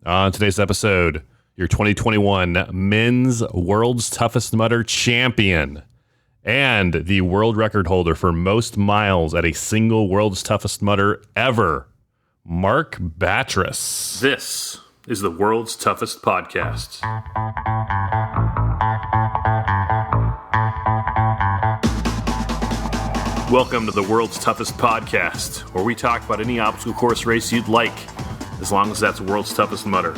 On today's episode, your 2021 Men's World's Toughest Mudder champion and the world record holder for most miles at a single World's Toughest Mudder ever, Mark Batres. This is the World's Toughest Podcast. Welcome to the World's Toughest Podcast, where we talk about any obstacle course race you'd like, as long as that's World's Toughest Mudder.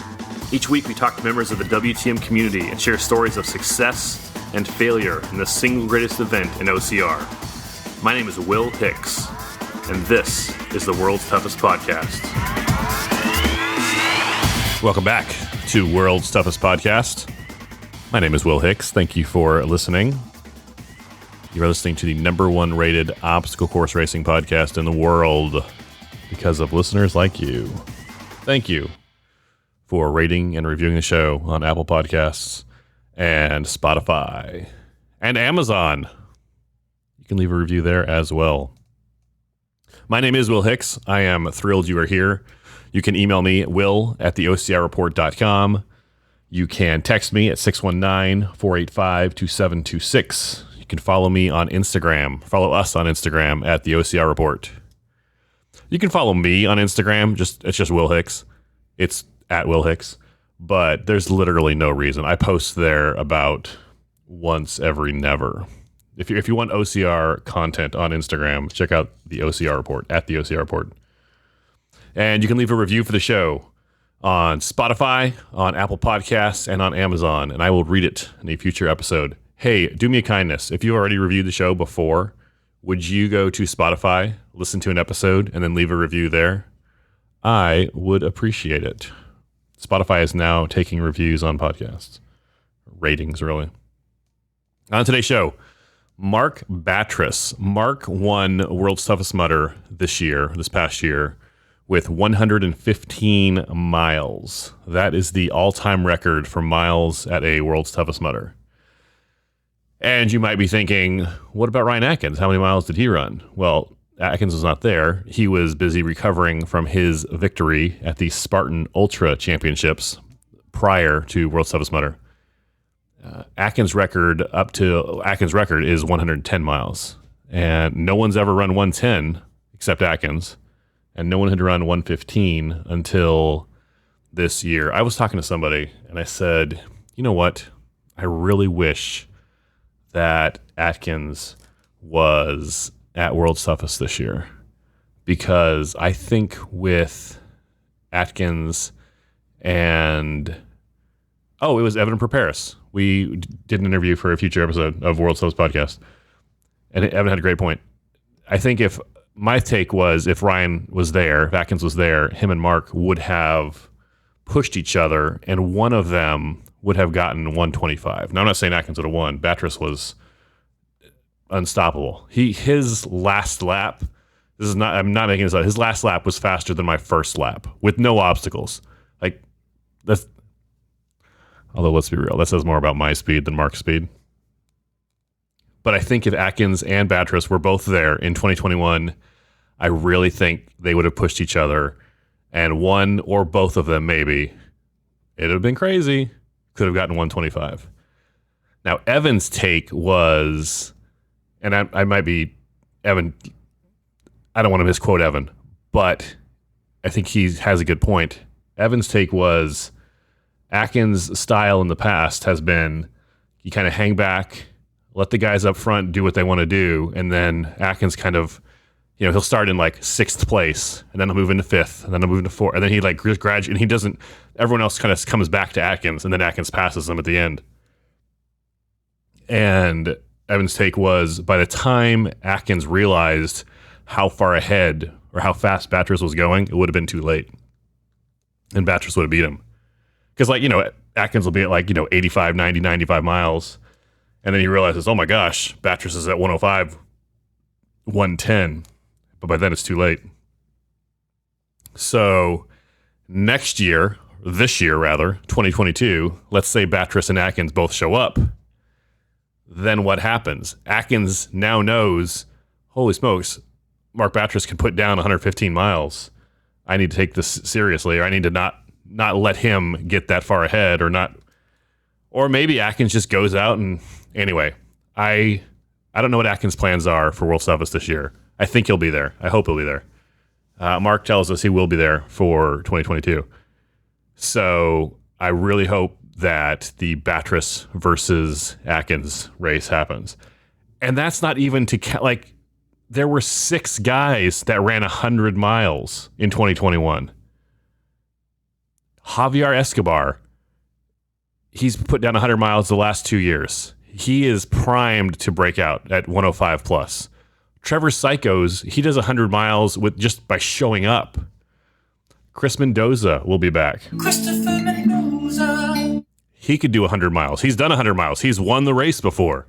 Each week we talk to members of the WTM community and share stories of success and failure in the single greatest event in OCR. My name is Will Hicks, and this is the World's Toughest Podcast. Welcome back to World's Toughest Podcast. My name is Will Hicks. Thank you for listening. You're listening to the number one rated obstacle course racing podcast in the world because of listeners like you. Thank you for rating and reviewing the show on Apple Podcasts and Spotify and Amazon. You can leave a review there as well. My name is Will Hicks. I am thrilled you are here. You can email me, will@theocrreport.com. You can text me at 619-485-2726. You can follow me on Instagram. Follow us on Instagram at the OCR Report. You can follow me on Instagram. It's just Will Hicks. It's at Will Hicks. But there's literally no reason. I post there about once every never. If you want OCR content on Instagram, check out the OCR Report, at the OCR Report. And you can leave a review for the show on Spotify, on Apple Podcasts, and on Amazon, and I will read it in a future episode. Hey, do me a kindness. If you already reviewed the show before, would you go to Spotify, listen to an episode, and then leave a review there? I would appreciate it. Spotify is now taking reviews on podcasts. Ratings, really. On today's show, Mark Batres. Mark won World's Toughest Mudder this past year, with 115 miles. That is the all-time record for miles at a World's Toughest Mudder. And you might be thinking, what about Ryan Atkins? How many miles did he run? Well, Atkins was not there. He was busy recovering from his victory at the Spartan Ultra Championships prior to World's Toughest Mudder. Atkins' record is 110 miles. And no one's ever run 110 except Atkins. And no one had run 115 until this year. I was talking to somebody and I said, you know what? I really wish that Atkins was at World's Toughest this year, because I think with Atkins and it was Evan Preparis. We did an interview for a future episode of World's Toughest Podcast, and Evan had a great point. I think my take was if Ryan was there, if Atkins was there, him and Mark would have pushed each other, and one of them would have gotten 125. Now, I'm not saying Atkins would have won. Batres was unstoppable. His last lap, I'm not making this up. His last lap was faster than my first lap with no obstacles. Although let's be real, that says more about my speed than Mark's speed. But I think if Atkins and Batres were both there in 2021, I really think they would have pushed each other, and one or both of them, maybe, it'd have been crazy, could have gotten 125. Now, Evan's take was, and I might be, Evan, I don't want to misquote Evan, but I think he has a good point. Evan's take was, Atkins' style in the past has been, you kind of hang back, let the guys up front do what they want to do, and then Atkins kind of, he'll start in like 6th place, and then he'll move into 5th, and then he'll move into 4th, and then he graduates, and he doesn't, everyone else kind of comes back to Atkins, and then Atkins passes them at the end. And Evan's take was, by the time Atkins realized how far ahead or how fast Batres was going, it would have been too late. And Batres would have beat him. Because, Atkins will be at 85, 90, 95 miles. And then he realizes, oh my gosh, Batres is at 105, 110. But by then it's too late. So this year, 2022, let's say Batres and Atkins both show up. Then what happens? Atkins now knows, holy smokes, Mark Batres can put down 115 miles. I need to take this seriously, or I need to not not let him get that far ahead or maybe Atkins just goes out and anyway, I don't know what Atkins' plans are for World's Toughest this year. I think he'll be there. I hope he'll be there. Mark tells us he will be there for 2022. So I really hope that the Batres versus Atkins race happens. And that's not even to there were 6 guys that ran 100 miles in 2021. Javier Escobar, he's put down 100 miles the last 2 years. He is primed to break out at 105 plus. Trevor Psychos, he does 100 miles with just by showing up. Chris Mendoza will be back. Christopher Mendoza. He could do 100 miles. He's done 100 miles. He's won the race before.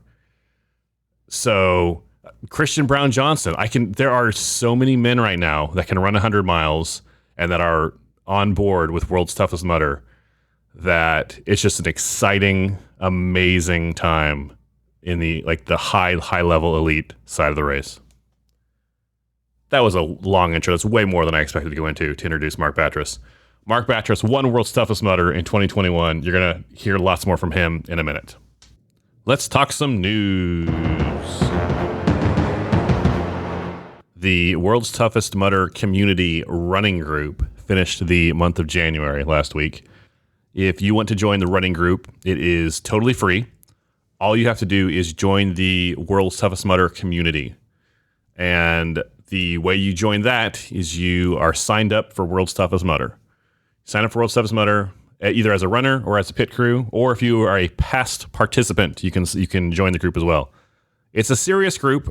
So Christian Brown Johnson, there are so many men right now that can run 100 miles and that are on board with World's Toughest Mudder that it's just an exciting, amazing time in the high level elite side of the race. That was a long intro. That's way more than I expected to go into to introduce Mark Batres. Mark Batres won World's Toughest Mudder in 2021. You're going to hear lots more from him in a minute. Let's talk some news. The World's Toughest Mudder Community Running Group finished the month of January last week. If you want to join the running group, it is totally free. All you have to do is join the World's Toughest Mudder community. And the way you join that is you are signed up for World's Toughest Mudder. Sign up for World's Toughest Mudder either as a runner or as a pit crew, or if you are a past participant, you can join the group as well. It's a serious group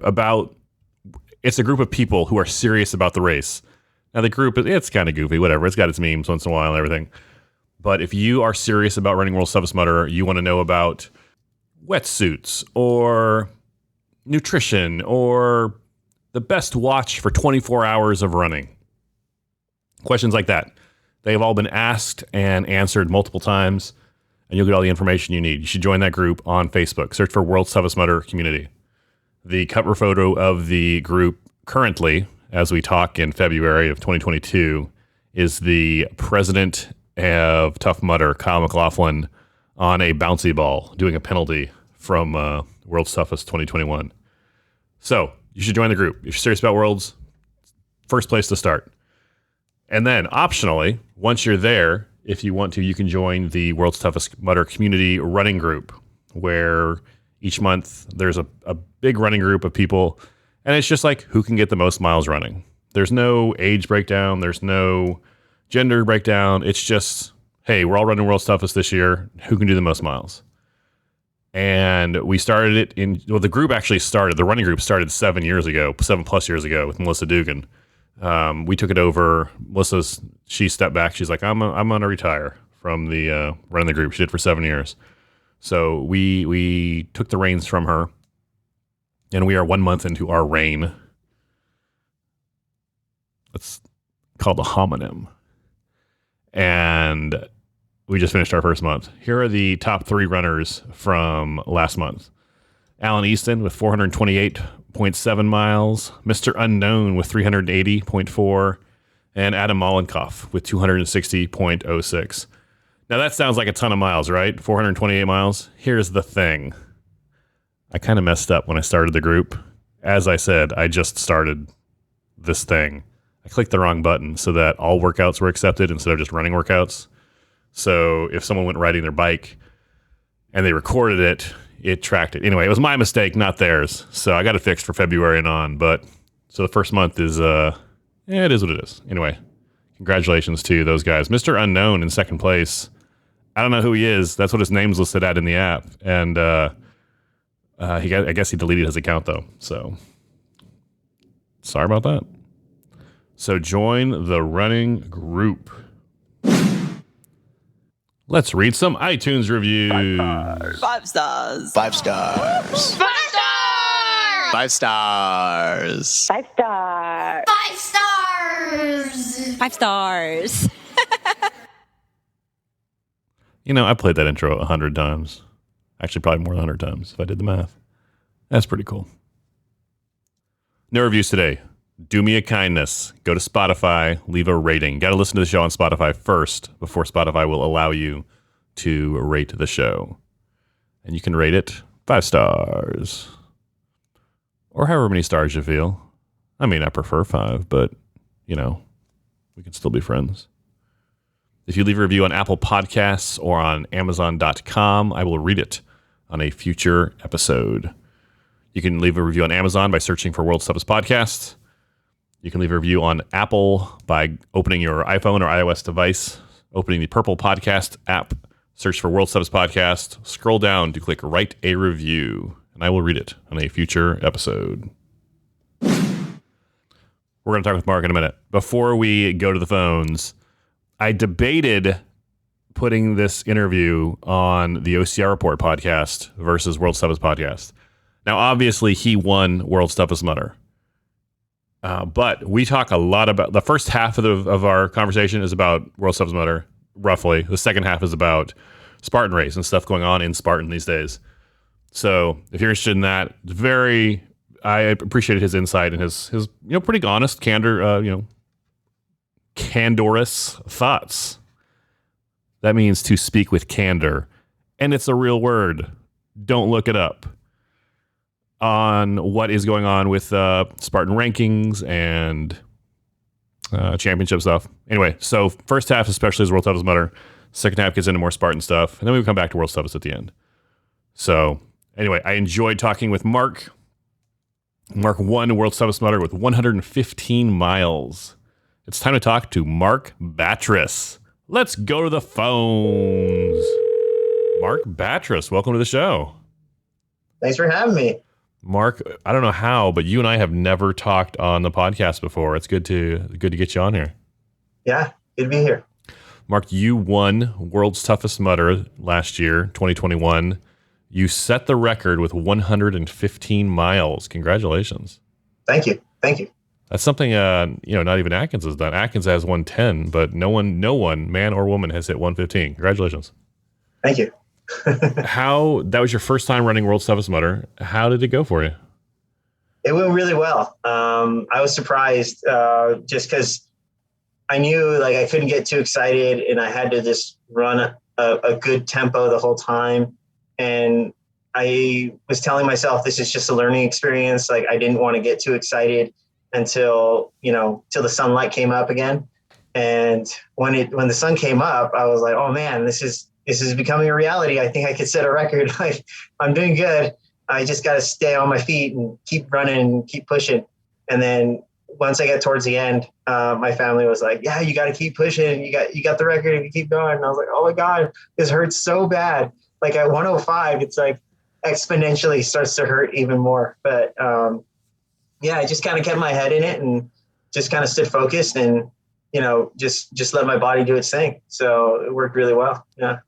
it's a group of people who are serious about the race. Now the group, it's kind of goofy, whatever. It's got its memes once in a while and everything. But if you are serious about running World's Toughest Mudder, you want to know about wetsuits or nutrition or the best watch for 24 hours of running. Questions like that. They have all been asked and answered multiple times, and you'll get all the information you need. You should join that group on Facebook. Search for World's Toughest Mudder Community. The cover photo of the group currently, as we talk in February of 2022, is the president of Tough Mudder, Kyle McLaughlin, on a bouncy ball doing a penalty from World's Toughest 2021. So you should join the group. If you're serious about Worlds, first place to start. And then optionally, once you're there, if you want to, you can join the World's Toughest Mudder Community Running Group, where each month there's a big running group of people, and it's just like who can get the most miles running. There's no age breakdown. There's no gender breakdown. It's just, hey, we're all running World's Toughest this year. Who can do the most miles? And we started it the group actually started, the running group started 7+ years ago with Melissa Dugan. We took it over. She stepped back. She's like, I'm going to retire from the running the group. She did for 7 years. So we took the reins from her, and we are 1 month into our reign. It's called a homonym. And we just finished our first month. Here are the top 3 runners from last month. Alan Easton with 428.7 miles, Mr. Unknown with 380.4, and Adam Mollenkoff with 260.06. Now that sounds like a ton of miles, right? 428 miles. Here's the thing. I kind of messed up when I started the group. As I said, I just started this thing. I clicked the wrong button so that all workouts were accepted instead of just running workouts. So if someone went riding their bike and they recorded it, it tracked it. Anyway, it was my mistake, not theirs. So I got it fixed for February and on. But so the first month is, it is what it is. Anyway, congratulations to those guys. Mr. Unknown in second place. I don't know who he is. That's what his name's listed at in the app. And I guess he deleted his account though. So sorry about that. So join the running group. Let's read some iTunes reviews. 5 stars. 5 stars. 5 stars. 5 stars. 5 stars. 5 stars. 5 stars. You know, I played that intro 100 times. Actually, probably more than 100 times if I did the math. That's pretty cool. No reviews today. do me a kindness. Go to Spotify, leave a rating. Got to listen to the show on Spotify first before Spotify will allow you to rate the show. And you can rate it 5 stars. Or however many stars you feel. I mean, I prefer 5, but, we can still be friends. If you leave a review on Apple Podcasts or on Amazon.com, I will read it on a future episode. You can leave a review on Amazon by searching for World's Toughest Podcast. You can leave a review on Apple by opening your iPhone or iOS device, opening the Purple Podcast app, search for World's Toughest Podcast, scroll down to click Write a Review, and I will read it on a future episode. We're going to talk with Mark in a minute. Before we go to the phones, I debated putting this interview on the OCR Report podcast versus World's Toughest Podcast. Now, obviously, he won World's Toughest Mudder. But we talk a lot about... The first half of our conversation is about World's Toughest Mudder, roughly. The second half is about Spartan race and stuff going on in Spartan these days. So, if you're interested in that, I appreciated his insight and his pretty honest, candorous thoughts. That means to speak with candor. And it's a real word. Don't look it up. On what is going on with Spartan rankings and championship stuff. Anyway, so first half especially is World Toughest Mudder. Second half gets into more Spartan stuff. And then we come back to World Toughest at the end. So anyway, I enjoyed talking with Mark. Mark won World's Toughest Mudder with 115 miles. It's time to talk to Mark Batres. Let's go to the phones. Mark Batres, welcome to the show. Thanks for having me. Mark, I don't know how, but you and I have never talked on the podcast before. It's good to get you on here. Yeah, good to be here. Mark, you won World's Toughest Mudder last year, 2021. You set the record with 115 miles. Congratulations. Thank you. That's something, not even Atkins has done. Atkins has 110, but no one, man or woman, has hit 115. Congratulations. Thank you. That was your first time running World's Toughest Mudder. How did it go for you? It went really well. I was surprised just because I knew I couldn't get too excited and I had to just run a good tempo the whole time. And I was telling myself, this is just a learning experience. I didn't want to get too excited until the sunlight came up again. And when the sun came up, I was like, oh man, this is becoming a reality. I think I could set a record. I'm doing good. I just got to stay on my feet and keep running and keep pushing. And then once I got towards the end, my family was like, yeah, you got to keep pushing. You got the record if you keep going. And I was like, oh my God, this hurts so bad. At 105, it's exponentially starts to hurt even more. But I just kind of kept my head in it and just kind of stood focused and, just let my body do its thing. So it worked really well. Yeah.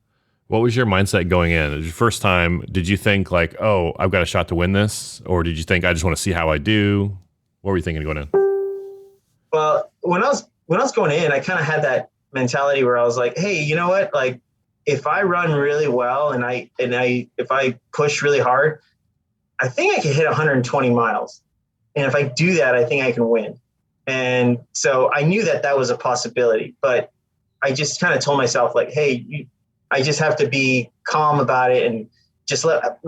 What was your mindset going in? It was your first time. Did you think oh, I've got a shot to win this? Or did you think I just want to see how I do? What were you thinking going in? Well, when I was going in, I kind of had that mentality where I was like, hey, you know what? If I run really well and if I push really hard, I think I can hit 120 miles. And if I do that, I think I can win. And so I knew that was a possibility, but I just kind of told myself hey, I just have to be calm about it and just let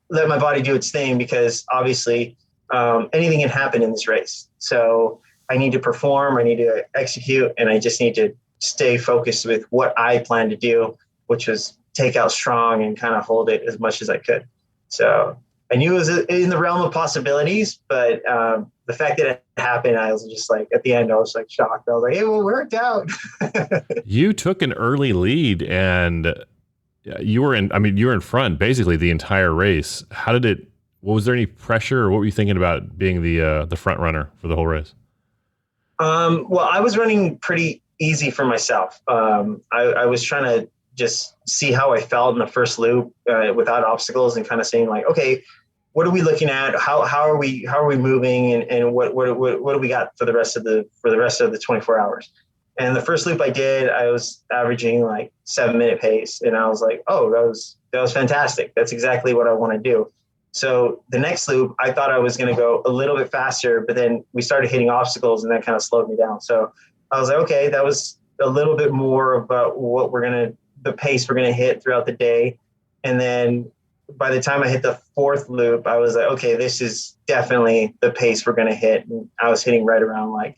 my body do its thing, because obviously anything can happen in this race. So I need to perform, I need to execute, and I just need to stay focused with what I plan to do, which was take out strong and kind of hold it as much as I could. So I knew it was in the realm of possibilities, but the fact that it happened, I was just at the end, I was shocked. I was like, hey, well, it worked out. You took an early lead and you were in front basically the entire race. Was there any pressure, or what were you thinking about being the front runner for the whole race? Well, I was running pretty easy for myself. I was trying to just see how I felt in the first loop without obstacles, and kind of saying okay, what are we looking at? How are we moving? And what do we got for the rest of the 24 hours? And the first loop I did, I was averaging 7-minute pace. And I was like, oh, that was fantastic. That's exactly what I want to do. So the next loop, I thought I was going to go a little bit faster, but then we started hitting obstacles and that kind of slowed me down. So I was like, okay, that was a little bit more about the pace we're going to hit throughout the day. And then by the time I hit the fourth loop, I was like, okay, this is definitely the pace we're going to hit. And I was hitting right around like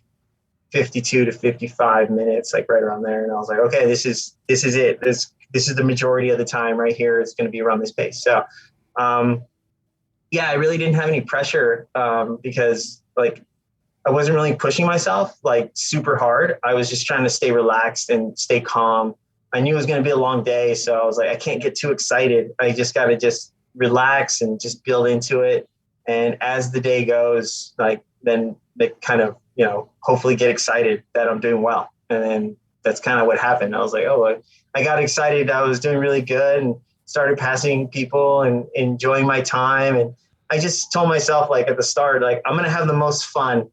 52 to 55 minutes, like right around there. And I was like, okay, this is it. This is the majority of the time right here. It's going to be around this pace. So, yeah, I really didn't have any pressure because like I wasn't really pushing myself like super hard. I was just trying to stay relaxed and stay calm. I knew it was going to be a long day. So I was like, I can't get too excited. I just got to just relax and just build into it. And as the day goes, like then they kind of, hopefully get excited that I'm doing well. And then that's kind of what happened. I was like, oh, I got excited. I was doing really good and started passing people and enjoying my time. And I just told myself like at the start, like I'm going to have the most fun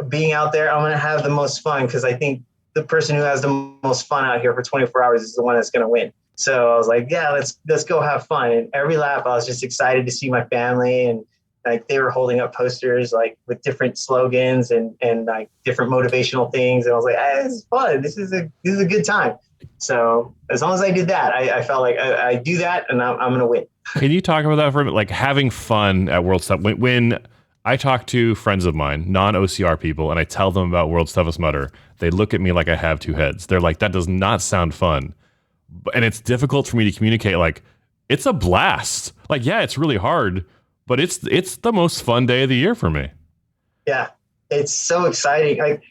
being out there. I'm going to have the most fun because I think the person who has the most fun out here for 24 hours is the one that's going to win. So I was like, yeah, let's go have fun. And every lap I was just excited to see my family, and like they were holding up posters like with different slogans and like different motivational things. And I was like, this is fun. This is a good time. So as long as I did that, I felt like I do that and I'm going to win. Can you talk about that for a minute? Like having fun at World's Toughest. When I talk to friends of mine, non-OCR people, and I tell them about World's Toughest Mudder, they look at me like I have two heads. They're like, that does not sound fun. And it's difficult for me to communicate. Like, it's a blast. Like, yeah, it's really hard, but it's the most fun day of the year for me. Yeah, it's so exciting. Like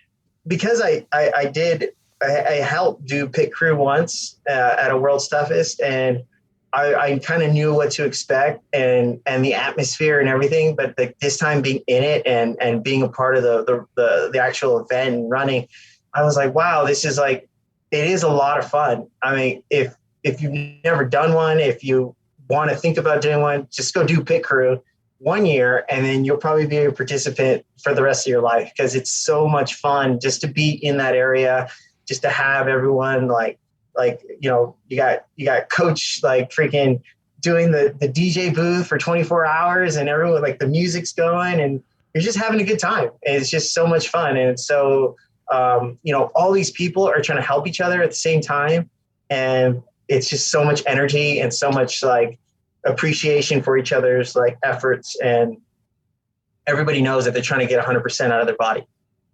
because I helped do pit crew once at a World's Toughest, and I kind of knew what to expect and the atmosphere and everything. But like this time being in it and being a part of the actual event and running, I was like, wow, this is like, it is a lot of fun. I mean, if you've never done one, if you want to think about doing one, just go do pit crew 1 year, and then you'll probably be a participant for the rest of your life because it's so much fun just to be in that area, just to have everyone like you got coach like freaking doing the DJ booth for 24 hours and everyone like the music's going and you're just having a good time. And it's just so much fun. And so, all these people are trying to help each other at the same time. And it's just so much energy and so much like appreciation for each other's like efforts. And everybody knows that they're trying to get 100% out of their body.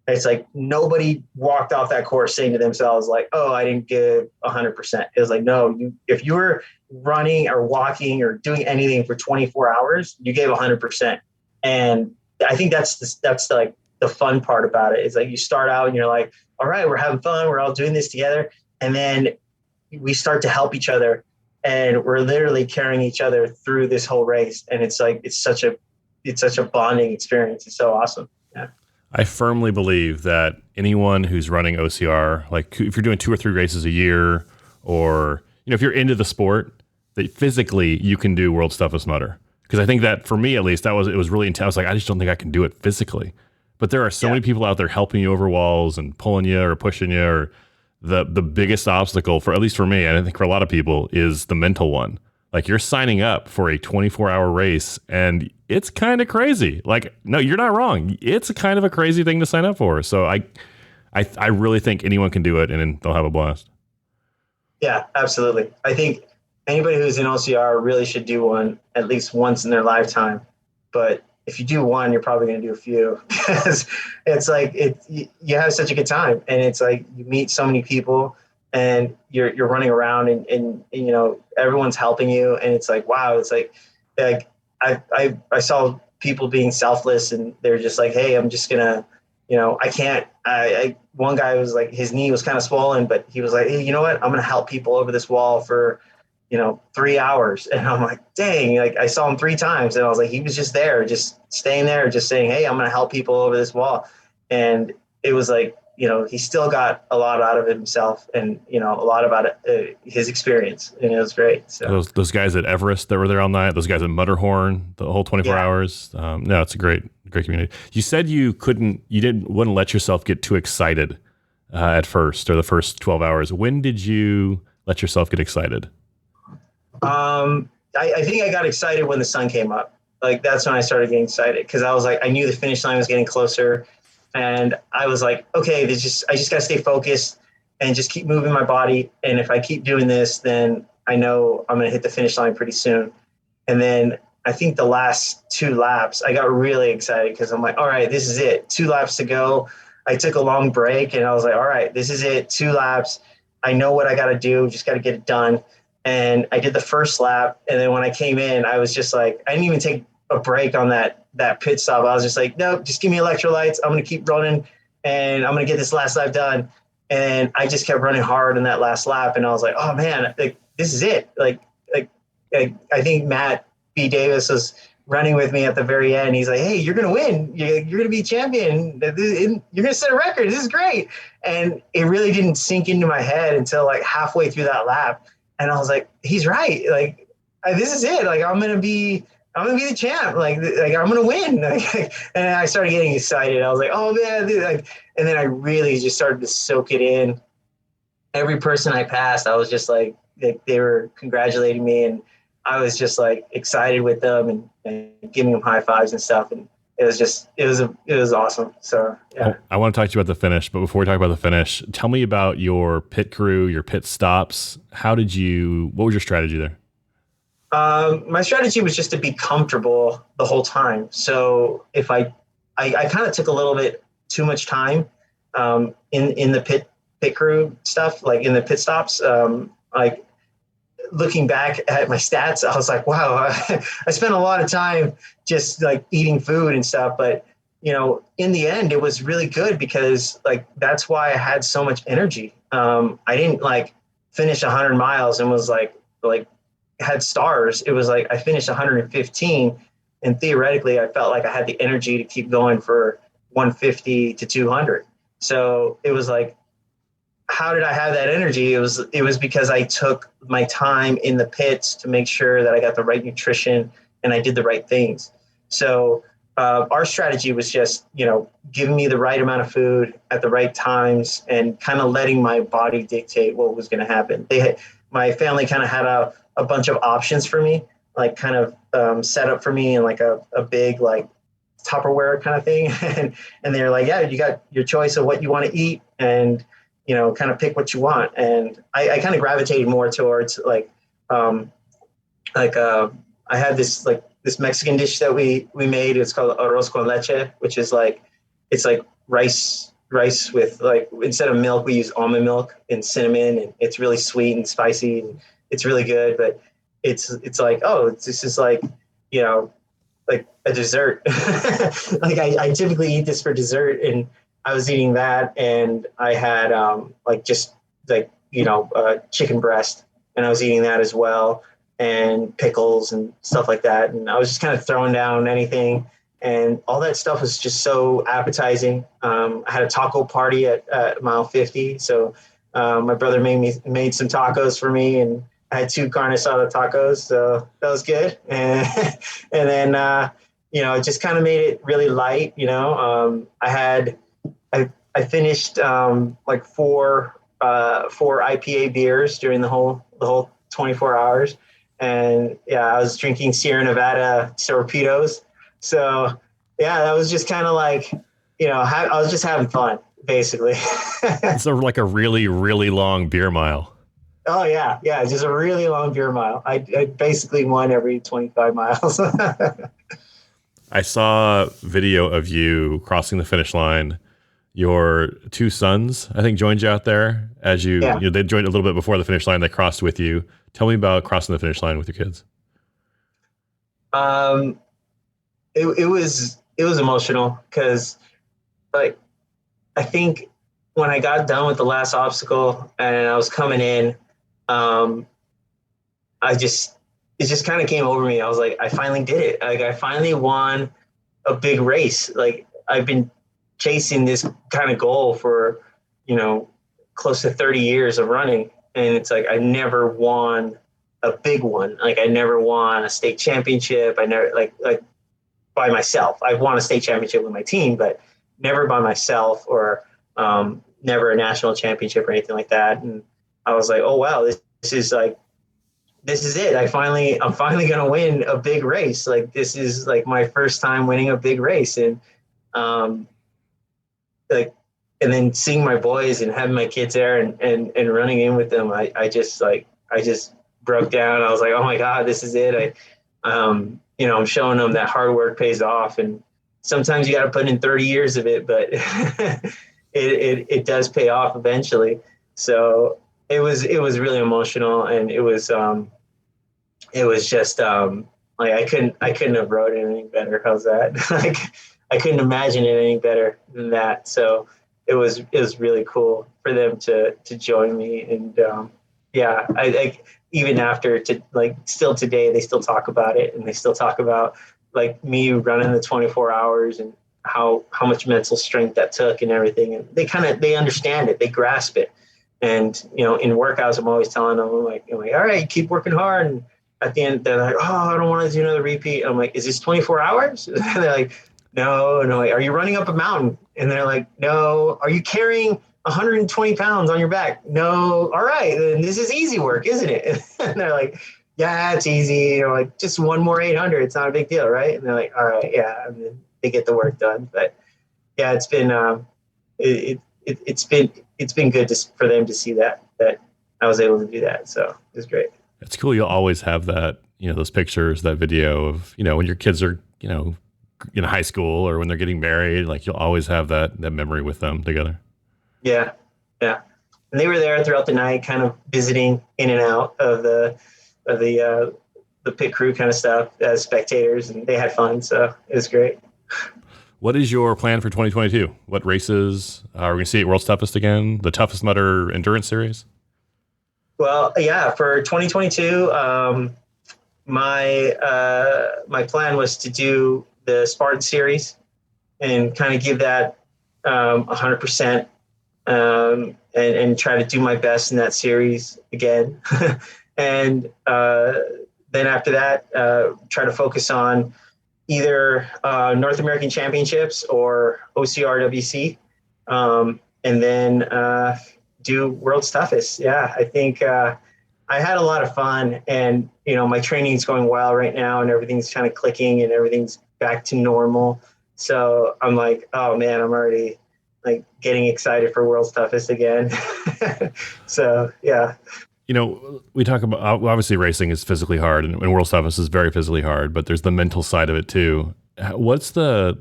It's like nobody walked off that course saying to themselves like, oh, I didn't give 100%. It was like, no, if you were running or walking or doing anything for 24 hours, you gave 100%. And I think that's like the fun part about it. Is like you start out and you're like, all right, we're having fun. We're all doing this together. And then we start to help each other and we're literally carrying each other through this whole race. And it's like, it's such a bonding experience. It's so awesome. Yeah. I firmly believe that anyone who's running OCR, like if you're doing 2 or 3 races a year, or if you're into the sport, that physically you can do World's Toughest Mudder. Because I think that for me at least, it was really intense. Like I just don't think I can do it physically. But there are so many people out there helping you over walls and pulling you or pushing you. Or the biggest obstacle for, at least for me, and I think for a lot of people, is the mental one. Like you're signing up for a 24-hour race and it's kind of crazy. Like, no, you're not wrong. It's a kind of a crazy thing to sign up for. So I really think anyone can do it and they'll have a blast. Yeah, absolutely. I think anybody who's in OCR really should do one at least once in their lifetime. But if you do one, you're probably going to do a few because it's like you have such a good time. And it's like you meet so many people and you're running around and everyone's helping you. And it's like, wow, it's like I saw people being selfless and they're just like, hey, I'm just gonna, one guy was like, his knee was kind of swollen, but he was like, hey, you know what? I'm going to help people over this wall for, 3 hours. And I'm like, dang, like I saw him 3 times and I was like, he was just there, just staying there, just saying, hey, I'm going to help people over this wall. And it was like, he still got a lot out of himself and, a lot about his experience, and it was great. So those guys at Everest that were there all night, those guys at Mudderhorn, the whole 24 hours. No, it's a great community. You said you wouldn't let yourself get too excited at first, or the first 12 hours. When did you let yourself get excited? I think I got excited when the sun came up. like that's when I started getting excited, because I was like, I knew the finish line was getting closer, and I was like, okay, I just got to stay focused and just keep moving my body. And if I keep doing this, then I know I'm going to hit the finish line pretty soon. And then I think the last 2 laps, I got really excited because I'm like, all right, this is it. 2 laps to go. I took a long break and I was like, all right, this is it. 2 laps. I know what I got to do. Just got to get it done. And I did the first lap. And then when I came in, I was just like, I didn't even take a break on that pit stop. I was just like, no, just give me electrolytes. I'm going to keep running and I'm going to get this last lap done. And I just kept running hard in that last lap. And I was like, oh man, like, this is it. Like, I think Matt B. Davis was running with me at the very end. He's like, hey, you're going to win. You're going to be champion. You're going to set a record. This is great. And it really didn't sink into my head until like halfway through that lap. And I was like, he's right. Like, this is it. Like, I'm going to be the champ. Like I'm going to win. And I started getting excited. I was like, oh man. Dude. And then I really just started to soak it in. Every person I passed, I was just like, they were congratulating me, and I was just like excited with them and giving them high fives and stuff. And it was awesome. So, yeah. I want to talk to you about the finish, but before we talk about the finish, tell me about your pit crew, your pit stops. What was your strategy there? My strategy was just to be comfortable the whole time. So if I kind of took a little bit too much time in the pit crew stuff, like in the pit stops, like looking back at my stats, I was like, wow, I spent a lot of time just like eating food and stuff. But, you know, in the end, it was really good because like, that's why I had so much energy. I didn't like finish 100 miles and was like had stars. It was like, I finished 115 and theoretically I felt like I had the energy to keep going for 150 to 200. So it was like, how did I have that energy? It was because I took my time in the pits to make sure that I got the right nutrition and I did the right things. So our strategy was just, you know, giving me the right amount of food at the right times and kind of letting my body dictate what was going to happen. My family kind of had a bunch of options for me, like kind of set up for me in like a big like Tupperware kind of thing. and they're like, yeah, you got your choice of what you want to eat and, you know, kind of pick what you want. And I kind of gravitated more towards I had this Mexican dish that we made. It's called arroz con leche, which is like, it's like rice with like, instead of milk, we use almond milk and cinnamon, and it's really sweet and spicy and it's really good. But it's like, oh, this is like, you know, like a dessert. Like I typically eat this for dessert, and I was eating that, and I had chicken breast, and I was eating that as well, and pickles and stuff like that. And I was just kind of throwing down anything, and all that stuff was just so appetizing. I had a taco party at mile 50, so my brother made some tacos for me, and I had 2 carne asada tacos, so that was good. And then it just kind of made it really light. You know, I finished like four IPA beers during the whole 24 hours, and yeah, I was drinking Sierra Nevada torpedoes. So yeah, that was just kind of like, you know, I was just having fun basically. It's like a really, really long beer mile. Oh yeah, just a really long beer mile. I basically won every 25 miles. I saw video of you crossing the finish line. Your 2 sons, I think, joined you out there as you know, they joined a little bit before the finish line. They crossed with you. Tell me about crossing the finish line with your kids. It was emotional because, like, I think when I got done with the last obstacle and I was coming in, it just kind of came over me. I was like, I finally did it. Like, I finally won a big race. Like, I've been chasing this kind of goal for, you know, close to 30 years of running. And it's like, I never won a big one. Like, I never won a state championship. I never like by myself. I've won a state championship with my team, but never by myself, or never a national championship or anything like that. And I was like, oh wow, this is like this is it. I'm finally going to win a big race. Like, this is like my first time winning a big race. And, like, and then seeing my boys and having my kids there and running in with them, I just broke down. I was like, oh my God, this is it. I'm showing them that hard work pays off. And sometimes you got to put in 30 years of it, but it does pay off eventually. So it was really emotional, and it was just like I couldn't have wrote it any better. How's that? Like, I couldn't imagine it any better than that. So it was really cool for them to join me. And yeah, I even after still today, they still talk about it, and they still talk about like me running the 24 hours and how much mental strength that took and everything. And they understand it, they grasp it. And, in workouts, I'm always telling them, I'm like, all right, keep working hard. And at the end, they're like, oh, I don't want to do another repeat. I'm like, is this 24 hours? And they're like, no. And I'm like, are you running up a mountain? And they're like, no. Are you carrying 120 pounds on your back? No. All right. Then this is easy work, isn't it? And they're like, yeah, it's easy. Like, just one more 800. It's not a big deal, right? And they're like, all right, yeah. And then they get the work done. But yeah, it's been it's been good for them to see that I was able to do that. So it was great. It's cool. You'll always have that, those pictures, that video of, when your kids are, in high school or when they're getting married, like you'll always have that memory with them together. Yeah. Yeah. And they were there throughout the night, kind of visiting in and out of the pit crew kind of stuff as spectators, and they had fun. So it was great. What is your plan for 2022? What races are we going to see at World's Toughest again? The Toughest Mudder Endurance Series? Well, yeah, for 2022, my plan was to do the Spartan series and kind of give that 100% and try to do my best in that series again. And then after that, try to focus on either North American Championships or OCRWC, and then do World's Toughest. Yeah, I think I had a lot of fun, and my training's going well right now, and everything's kind of clicking, and everything's back to normal. So I'm like, oh man, I'm already like getting excited for World's Toughest again. So yeah. We talk about, obviously racing is physically hard, and World's Toughest is very physically hard, but there's the mental side of it too. What's the,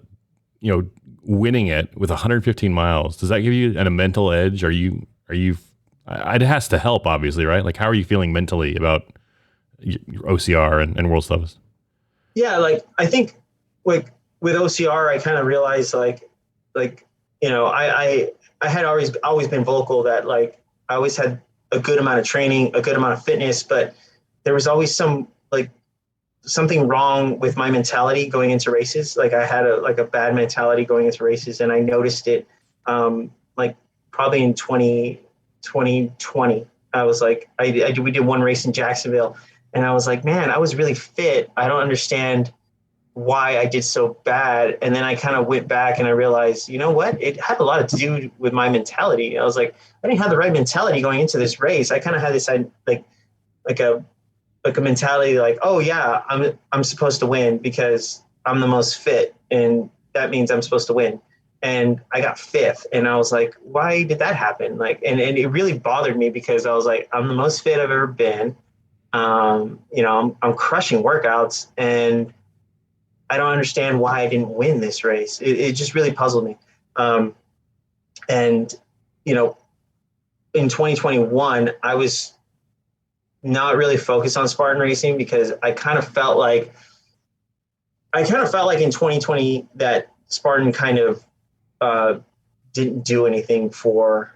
winning it with 115 miles? Does that give you a mental edge? It has to help, obviously, right? Like, how are you feeling mentally about your OCR and World's Toughest? Yeah, like, I think like with OCR, I kind of realized I had always been vocal that like I always had a good amount of training, a good amount of fitness, but there was always something wrong with my mentality going into races. Like, I had a bad mentality going into races, and I noticed it like probably in 2020. I was like, we did one race in Jacksonville, and I was like, man, I was really fit. I don't understand why I did so bad. And then I kind of went back and I realized, you know what? It had a lot to do with my mentality. I was like, I didn't have the right mentality going into this race. I kind of had this like a mentality like, oh yeah, I'm supposed to win because I'm the most fit, and that means I'm supposed to win. And I got fifth, and I was like, why did that happen? Like, and it really bothered me because I was like, I'm the most fit I've ever been. I'm crushing workouts, and I don't understand why I didn't win this race. It just really puzzled me. And in 2021, I was not really focused on Spartan racing because I kind of felt like in 2020 that Spartan kind of didn't do anything for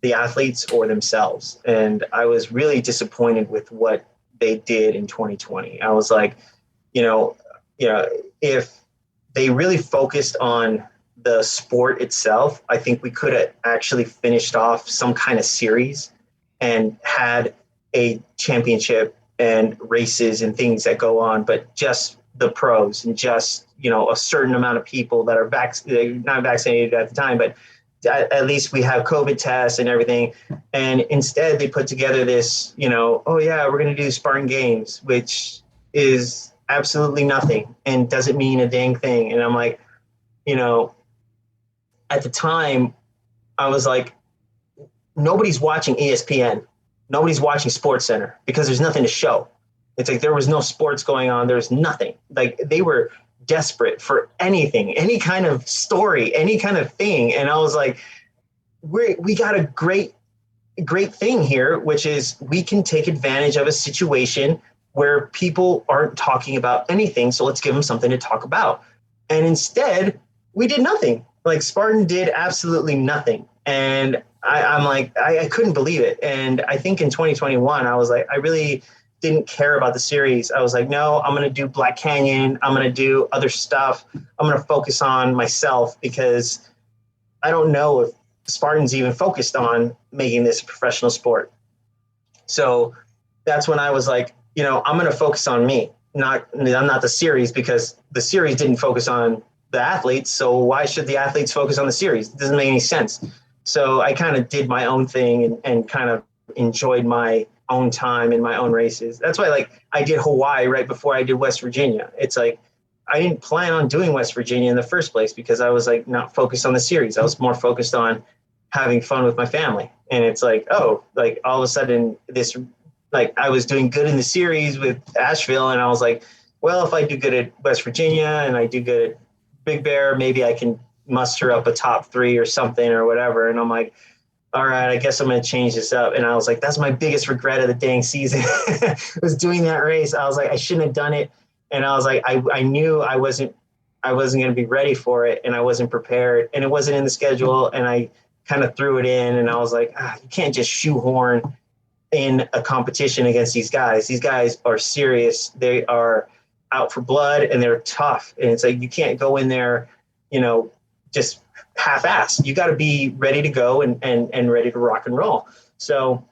the athletes or themselves. And I was really disappointed with what they did in 2020. I was like, if they really focused on the sport itself, I think we could have actually finished off some kind of series and had a championship and races and things that go on, but just the pros and just, a certain amount of people that are not vaccinated at the time, but at least we have COVID tests and everything. And instead they put together this, oh yeah, we're going to do Spartan games, which is absolutely nothing and doesn't mean a dang thing. And I'm like, at the time I was like, nobody's watching ESPN. Nobody's watching Sports Center because there's nothing to show. It's like there was no sports going on. There's nothing. Like they were desperate for anything, any kind of story, any kind of thing. And I was like, we got a great thing here, which is we can take advantage of a situation where people aren't talking about anything. So let's give them something to talk about. And instead we did nothing. Like Spartan did absolutely nothing. And I'm like, I couldn't believe it. And I think in 2021, I was like, I really didn't care about the series. I was like, no, I'm going to do Black Canyon. I'm going to do other stuff. I'm going to focus on myself because I don't know if Spartan's even focused on making this a professional sport. So that's when I was like, I'm going to focus on me. I'm not the series because the series didn't focus on the athletes. So why should the athletes focus on the series? It doesn't make any sense. So I kind of did my own thing and kind of enjoyed my own time in my own races. That's why I did Hawaii right before I did West Virginia. It's like, I didn't plan on doing West Virginia in the first place because I was like not focused on the series. I was more focused on having fun with my family. And it's like, oh, like all of a sudden this, like I was doing good in the series with Asheville. And I was like, well, if I do good at West Virginia and I do good at Big Bear, maybe I can muster up a top 3 or something or whatever. And I'm like, all right, I guess I'm going to change this up. And I was like, that's my biggest regret of the dang season was doing that race. I was like, I shouldn't have done it. And I was like, I knew I wasn't going to be ready for it. And I wasn't prepared and it wasn't in the schedule. And I kind of threw it in and I was like, you can't just shoehorn in a competition against these guys. These guys are serious. They are out for blood and they're tough. And it's like, you can't go in there, just half-assed. You got to be ready to go and ready to rock and roll. So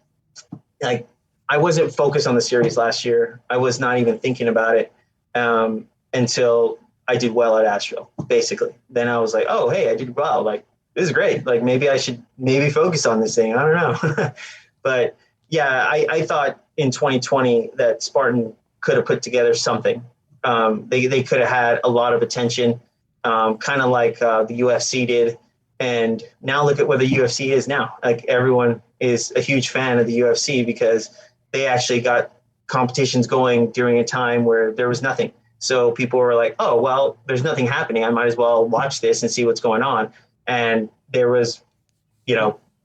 like I wasn't focused on the series last year. I was not even thinking about it until I did well at Asheville, basically. Then I was like, oh, hey, I did well. Like, this is great. Like maybe I should focus on this thing. I don't know. But yeah, I thought in 2020 that Spartan could have put together something. They could have had a lot of attention. Kind of like the UFC did. And now look at where the UFC is now. Like everyone is a huge fan of the UFC because they actually got competitions going during a time where there was nothing. So people were like, oh, well, there's nothing happening. I might as well watch this and see what's going on. And there was,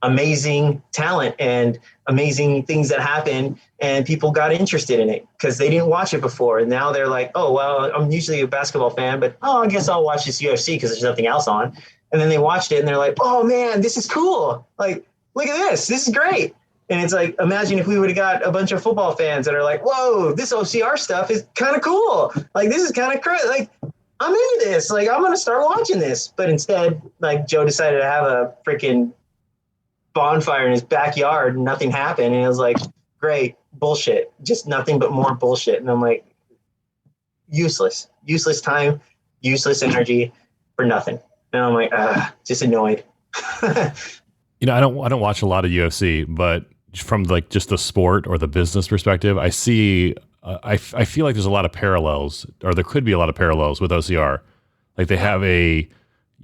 amazing talent and amazing things that happened and people got interested in it because they didn't watch it before. And now they're like, oh, well, I'm usually a basketball fan, but I guess I'll watch this UFC because there's nothing else on. And then they watched it and they're like, oh man, this is cool. Like, look at this. This is great. And it's like, imagine if we would have got a bunch of football fans that are like, whoa, this OCR stuff is kind of cool. Like, this is kind of crazy. Like, I'm into this. Like, I'm going to start watching this. But instead, like, Joe decided to have a freaking bonfire in his backyard and nothing happened. And it was like, great, bullshit. Just nothing but more bullshit. And I'm like, useless time, useless energy for nothing. And I'm like, just annoyed. I don't watch a lot of UFC, but from like just the sport or the business perspective, I see, I feel like there's a lot of parallels, or there could be a lot of parallels with OCR. Like they have a,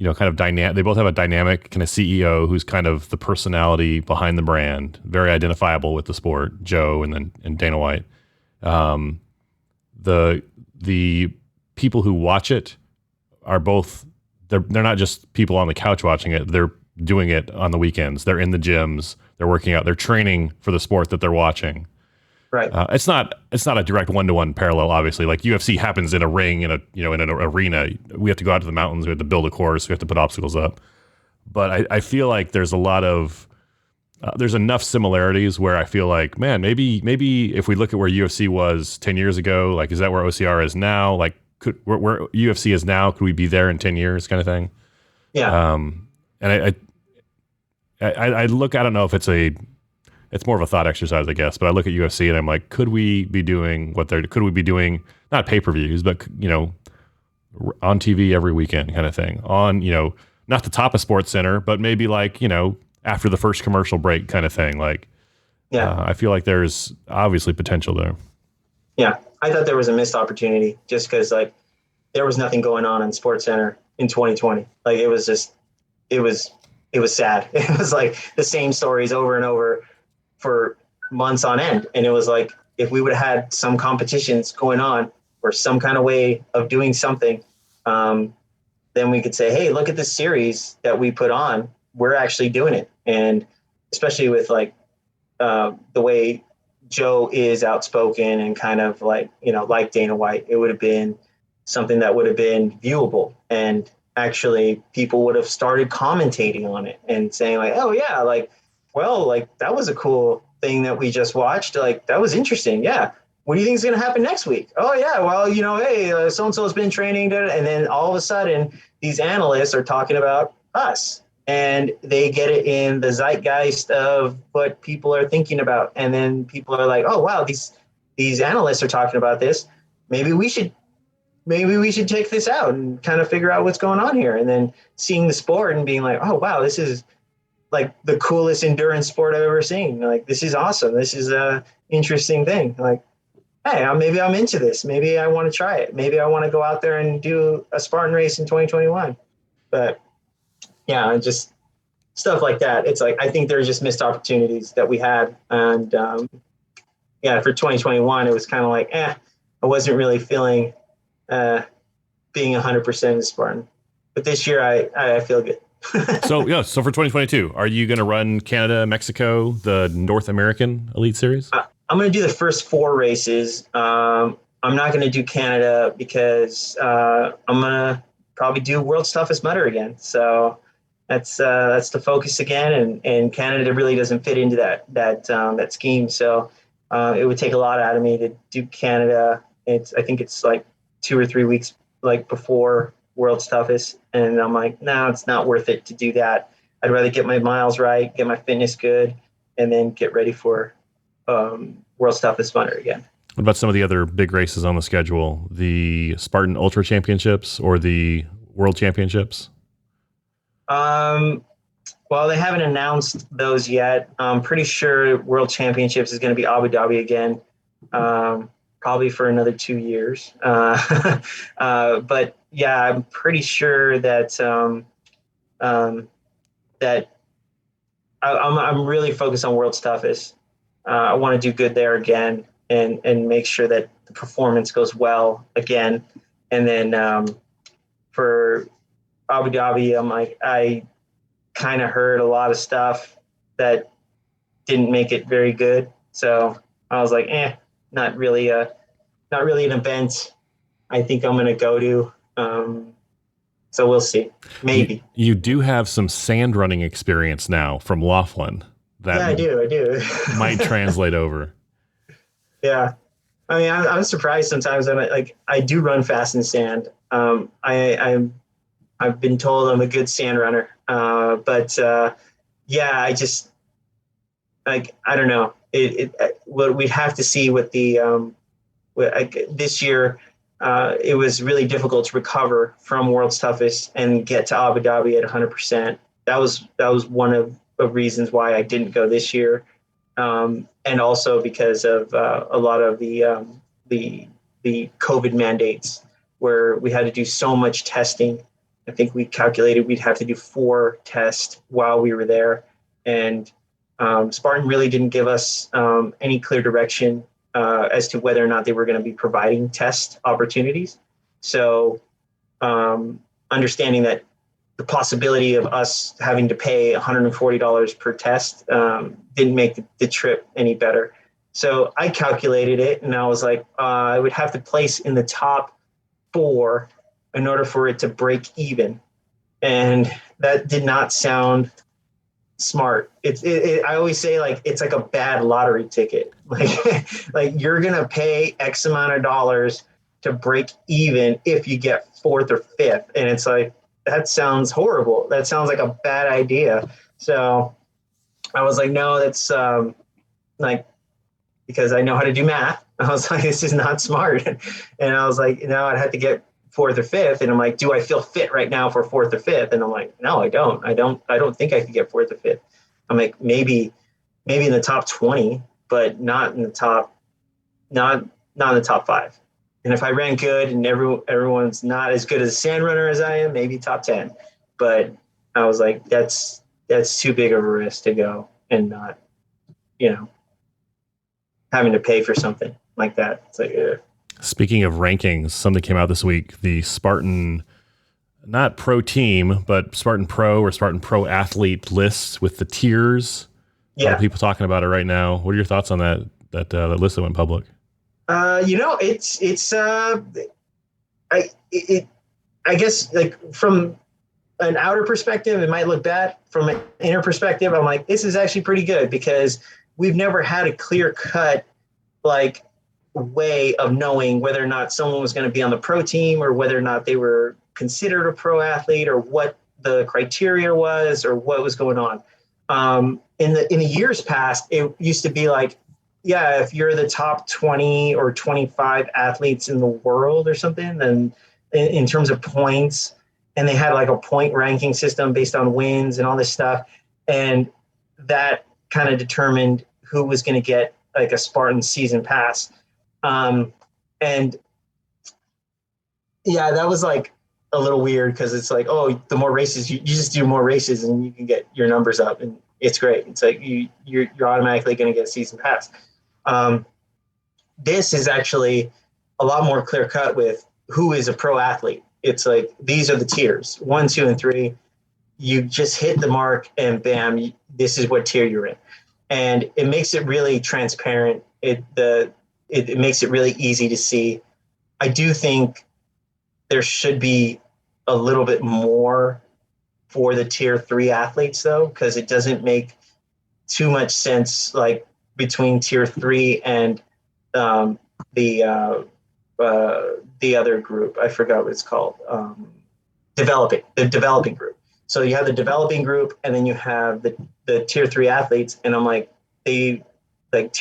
kind of dynamic, they both have a dynamic kind of CEO who's kind of the personality behind the brand, very identifiable with the sport, Joe and Dana White. The people who watch it are both, they're not just people on the couch watching it, they're doing it on the weekends. They're in the gyms, they're working out, they're training for the sport that they're watching. Right. It's not a direct one-to-one parallel, obviously. Like UFC happens in a ring, in an arena. We have to go out to the mountains. We have to build a course. We have to put obstacles up. But I feel like there's a lot of there's enough similarities where I feel like, man, maybe if we look at where UFC was 10 years ago, like, is that where OCR is now? Like, where UFC is now, could we be there in 10 years, kind of thing? Yeah. And I look, I don't know if it's more of a thought exercise, I guess, but I look at UFC and I'm like, could we be doing not pay-per-views, but, on TV every weekend kind of thing, on, not the top of Sports Center, but maybe like, after the first commercial break kind of thing. Like, I feel like there's obviously potential there. Yeah. I thought there was a missed opportunity just because like there was nothing going on in Sports Center in 2020. Like it was sad. It was like the same stories over and over for months on end. And it was like, if we would have had some competitions going on or some kind of way of doing something, then we could say, hey, look at this series that we put on. We're actually doing it. And especially with like the way Joe is outspoken and kind of like, like Dana White, it would have been something that would have been viewable. And actually people would have started commentating on it and saying like, oh yeah, like, well, like that was a cool thing that we just watched. Like that was interesting. Yeah. What do you think is going to happen next week? Oh yeah. Well, hey, so-and-so has been training. And then all of a sudden these analysts are talking about us and they get it in the zeitgeist of what people are thinking about. And then people are like, oh wow, these analysts are talking about this. Maybe we should check this out and kind of figure out what's going on here. And then seeing the sport and being like, oh wow, this is like the coolest endurance sport I've ever seen. Like, this is awesome. This is a interesting thing. Like, hey, maybe I'm into this. Maybe I want to try it. Maybe I want to go out there and do a Spartan race in 2021. But yeah, just stuff like that. It's like, I think there's just missed opportunities that we had. And for 2021, it was kind of like, I wasn't really feeling being 100% a Spartan. But this year I feel good. So for 2022, are you going to run Canada, Mexico, the North American Elite Series? I'm going to do the first 4 races. I'm not going to do Canada because I'm going to probably do World's Toughest Mudder again. So that's the focus again. And Canada really doesn't fit into that scheme. So it would take a lot out of me to do Canada. I think it's like 2 or 3 weeks like before World's Toughest, and I'm like, no, it's not worth it to do that. I'd rather get my miles right, get my fitness good, and then get ready for World's Toughest Mudder again. What about some of the other big races on the schedule? The Spartan Ultra Championships or the World Championships? Well, they haven't announced those yet. I'm pretty sure World Championships is going to be Abu Dhabi again, probably for another 2 years. But yeah, I'm pretty sure that that I'm really focused on World's Toughest. I want to do good there again and make sure that the performance goes well again. And then for Abu Dhabi, I'm like, I kind of heard a lot of stuff that didn't make it very good. So I was like, not really an event I think I'm going to go to. So we'll see. Maybe. You do have some sand running experience now from Laughlin. That I do. might translate over. Yeah. I mean, I'm surprised sometimes. I do run fast in sand. I've been told I'm a good sand runner. But I just I don't know. What we'd have to see what the this year. It was really difficult to recover from World's Toughest and get to Abu Dhabi at 100%. That was one of the reasons why I didn't go this year, and also because of a lot of the COVID mandates where we had to do so much testing. I think we calculated we'd have to do 4 tests while we were there, and Spartan really didn't give us any clear direction as to whether or not they were going to be providing test opportunities. So understanding that the possibility of us having to pay $140 per test didn't make the trip any better. So I calculated it and I was like, I would have to place in the top 4 in order for it to break even. And that did not sound smart. I always say like it's like a bad lottery ticket. Like you're gonna pay X amount of dollars to break even if you get 4th or 5th, and it's like that sounds horrible. That sounds like a bad idea. So I was like, no, that's like because I know how to do math. I was like, this is not smart, and I was like, I'd have to get fourth or fifth. And I'm like, do I feel fit right now for fourth or fifth? And I'm like, no, I don't think I could get fourth or fifth. I'm like, maybe in the top 20, but not in the top, not in the top 5. And if I ran good and everyone's not as good as a sand runner as I am, maybe top 10. But I was like, that's too big of a risk to go and not, having to pay for something like that. It's like, Speaking of rankings, something came out this week. The Spartan, not pro team, but Spartan Pro or Spartan Pro athlete lists with the tiers. A lot of people talking about it right now. What are your thoughts on that list that went public? I guess like from an outer perspective, it might look bad. From an inner perspective, I'm like, this is actually pretty good because we've never had a clear cut, like, way of knowing whether or not someone was going to be on the pro team or whether or not they were considered a pro athlete or what the criteria was or what was going on. In the years past, it used to be like, yeah, if you're the top 20 or 25 athletes in the world or something, then in terms of points, and they had like a point ranking system based on wins and all this stuff. And that kind of determined who was going to get like a Spartan season pass. And yeah, that was like a little weird because it's like, oh, the more races, you just do more races and you can get your numbers up and it's great. It's like you're automatically going to get a season pass. This is actually a lot more clear cut with who is a pro athlete. It's like, these are the tiers 1, 2, and 3. You just hit the mark and bam, this is what tier you're in. And it makes it really transparent. It makes it really easy to see. I do think there should be a little bit more for the tier 3 athletes though, because it doesn't make too much sense, like between tier 3 and the other group. I forgot what it's called. The developing group. So you have the developing group and then you have the tier 3 athletes. And I'm like, tier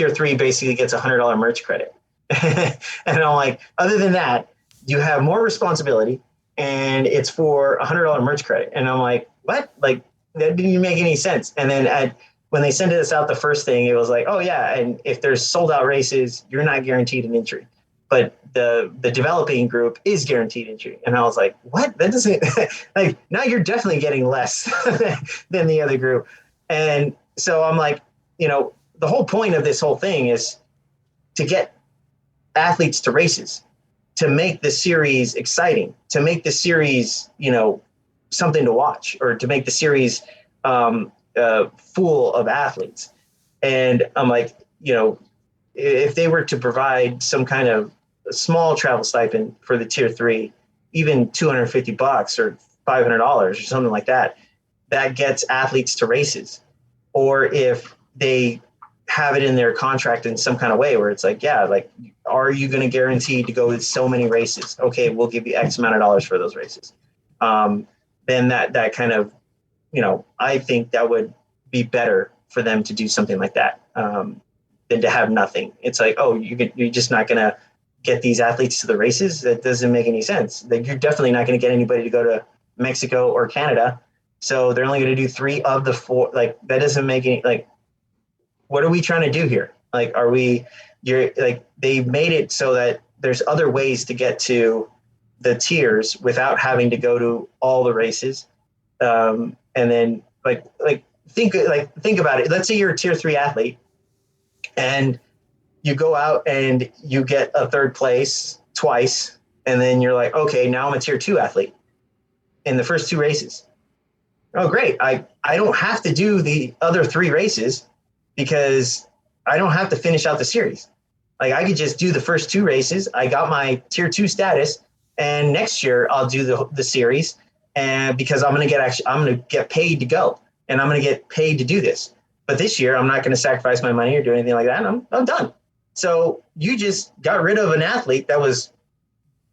3 basically gets $100 merch credit. And I'm like, other than that, you have more responsibility and it's for $100 merch credit. And I'm like, what? Like, that didn't make any sense. And then when they sent us out the first thing, it was like, oh yeah, and if there's sold out races, you're not guaranteed an entry. But the developing group is guaranteed entry. And I was like, what? That doesn't like, now you're definitely getting less than the other group. And so I'm like, the whole point of this whole thing is to get athletes to races, to make the series exciting, to make the series, something to watch, or to make the series full of athletes. And I'm like, if they were to provide some kind of small travel stipend for the tier 3, even $250 or $500 or something like that, that gets athletes to races. Or if they have it in their contract in some kind of way where it's like, yeah, like, are you going to guarantee to go to so many races? Okay, we'll give you X amount of dollars for those races. Then that kind of, I think that would be better for them to do something like that than to have nothing. It's like, oh, you're just not going to get these athletes to the races. That doesn't make any sense. Like, you're definitely not going to get anybody to go to Mexico or Canada. So they're only going to do 3 of the 4. Like, that doesn't make any, like, what are we trying to do here? Like, they made it so that there's other ways to get to the tiers without having to go to all the races. And then think about it. Let's say you're a tier 3 athlete and you go out and you get a 3rd place twice. And then you're like, okay, now I'm a tier 2 athlete in the first 2 races. Oh, great. I don't have to do the other 3 races because I don't have to finish out the series. Like, I could just do the first 2 races. I got my tier 2 status, and next year I'll do the series, and because I'm going to get paid to go, and I'm going to get paid to do this. But this year I'm not going to sacrifice my money or do anything like that. I'm done. So you just got rid of an athlete that was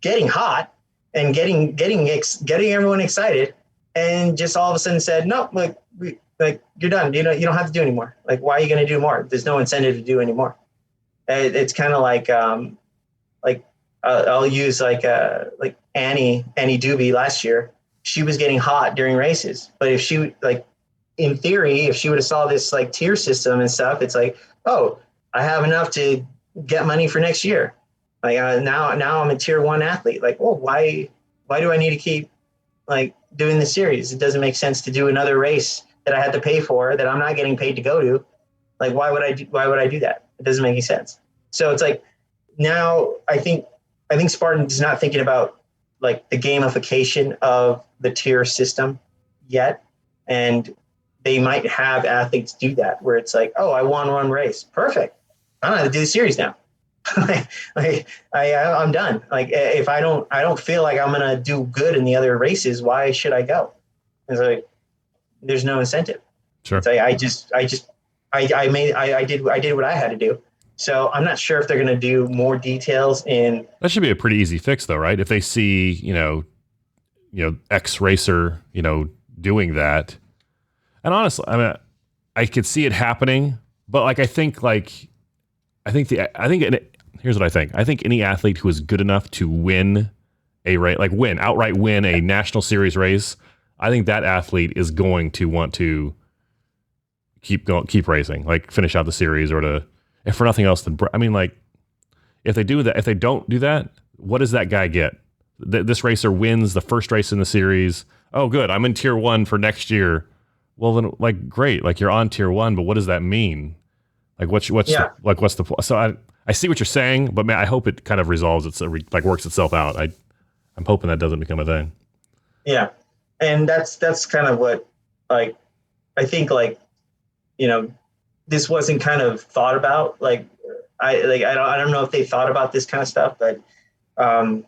getting hot and getting everyone excited, and just all of a sudden said, no, you're done. You don't have to do anymore. Like, why are you going to do more? There's no incentive to do anymore. It's kind of like I'll use like Annie Doobie last year. She was getting hot during races, but if she in theory, if she would have saw this like tier system and stuff, it's like, oh, I have enough to get money for next year. Like now I'm a tier 1 athlete. Like, oh, why do I need to keep like doing the series? It doesn't make sense to do another race that I had to pay for that I'm not getting paid to go to. Like, why would I do that? It doesn't make any sense. So it's like now I think Spartan is not thinking about like the gamification of the tier system yet. And they might have athletes do that where it's like, oh, I won one race. Perfect. I don't have to do the series now. I'm done. Like if I don't feel like I'm going to do good in the other races, why should I go? It's like, there's no incentive. Sure. It's like, I did what I had to do. So I'm not sure if they're going to do more details in. That should be a pretty easy fix though, right? If they see, X racer, doing that. And honestly, I mean, I could see it happening, but like, here's what I think. I think any athlete who is good enough to win a race, like outright win a national series race, I think that athlete is going to want to keep racing, like finish out the series if for nothing else than, I mean, like if they do that, if they don't do that, what does that guy get? This racer wins the first race in the series. Oh, good. I'm in tier 1 for next year. Well, then like, great. Like you're on tier 1, but what does that mean? Like what's the so I see what you're saying, but man, I hope it kind of resolves works itself out. I'm hoping that doesn't become a thing. Yeah. And that's kind of what, like, I think like, this wasn't kind of thought about. Like, I don't know if they thought about this kind of stuff, but, I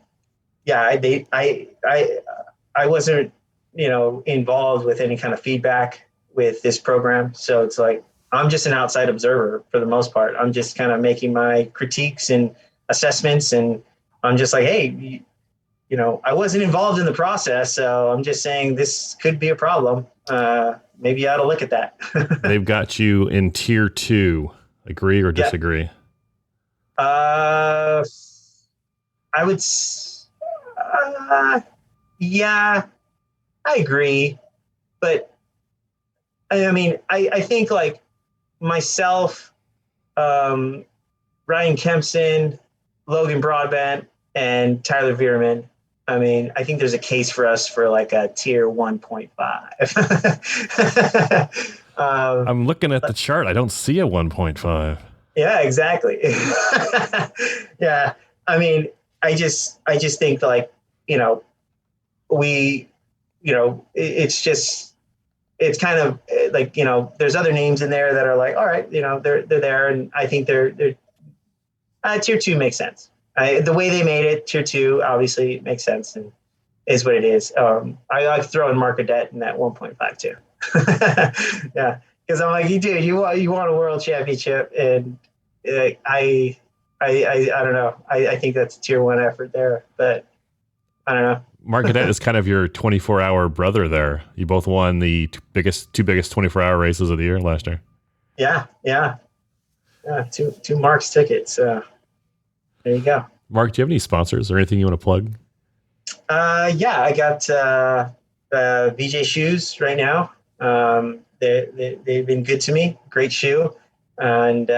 wasn't, involved with any kind of feedback with this program. So it's like, I'm just an outside observer for the most part. I'm just kind of making my critiques and assessments. And I'm just like, hey, I wasn't involved in the process. So I'm just saying this could be a problem. Maybe you ought to look at that. They've got you in tier 2. Agree or disagree? I would, yeah, I agree. But I mean, I think like myself, Ryan Kempson, Logan Broadbent, and Tyler Vierman. I mean, I think there's a case for us for like a tier 1.5. I'm looking at the chart. I don't see a 1.5. Yeah, exactly. Yeah. I mean, I just think like, it's kind of like, there's other names in there that are like, all right, they're there. And I think they're tier 2 makes sense. The way they made it, tier 2 obviously makes sense and is what it is. I throw in Mark Cadet in that 1.5 too. Yeah, because I'm like, dude, you want a world championship, and I don't know. I think that's a tier 1 effort there, but I don't know. Mark Cadet is kind of your 24-hour brother there. You both won the two biggest 24-hour races of the year last year. Yeah. Two Marks tickets. There you go. Mark, do you have any sponsors or anything you want to plug? Yeah, I got VJ Shoes right now. They've been good to me. Great shoe, and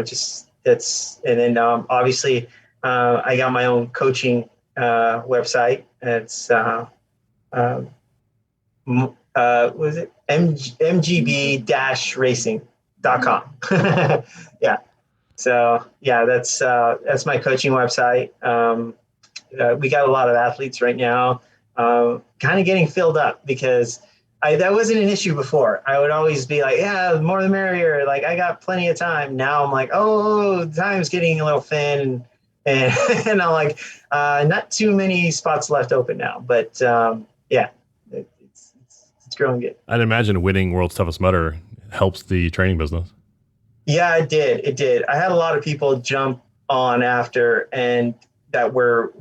just that's. And then obviously, I got my own coaching website. It's what is it? mgb-racing.com. Yeah. So yeah, that's my coaching website. We got a lot of athletes right now, kind of getting filled up because that wasn't an issue before. I would always be like, yeah, more the merrier. Like I got plenty of time. Now I'm like, oh, time's getting a little thin, and and I'm like, not too many spots left open now. But yeah, it's growing good. I'd imagine winning World's Toughest Mudder helps the training business. Yeah, it did. It did. I had a lot of people jump on after and that were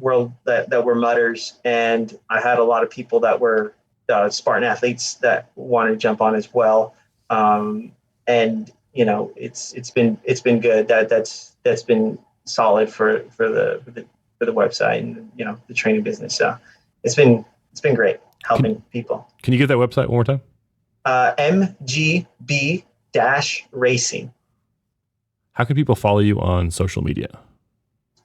mudders, and I had a lot of people that were Spartan athletes that wanted to jump on as well. And it's been good. That's been solid for the website and the training business. So it's been great helping people. Can you give that website one more time? MGB-Racing. How can people follow you on social media?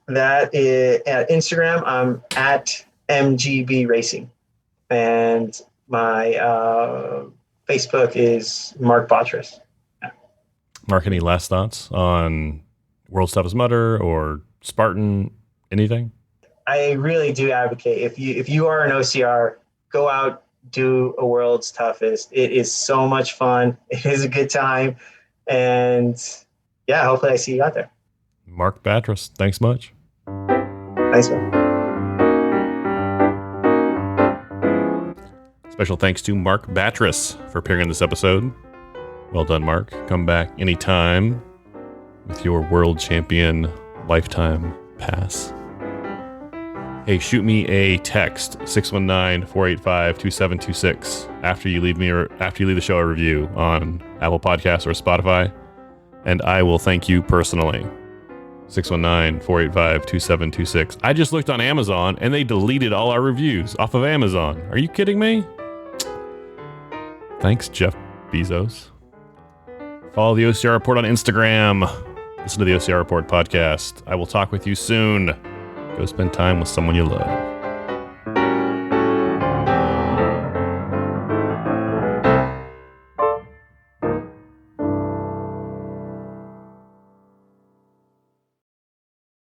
That is at Instagram. I'm at MGB Racing, and my Facebook is Mark Batres. Mark, any last thoughts on World's Toughest Mudder or Spartan? Anything? I really do advocate if you are an OCR, go out, do a World's Toughest. It is so much fun. It is a good time, and yeah, hopefully I see you out there. Mark Batres, thanks much. Thanks, man. Special thanks to Mark Batres for appearing in this episode. Well done, Mark. Come back anytime with your world champion lifetime pass. Hey, shoot me a text, 619-485-2726, after you leave the show a review on Apple Podcasts or Spotify, and I will thank you personally. 619-485-2726. I just looked on Amazon and they deleted all our reviews off of Amazon. Are you kidding me? Thanks, Jeff Bezos. Follow the OCR Report on Instagram. Listen to the OCR Report podcast. I will talk with you soon. Go spend time with someone you love.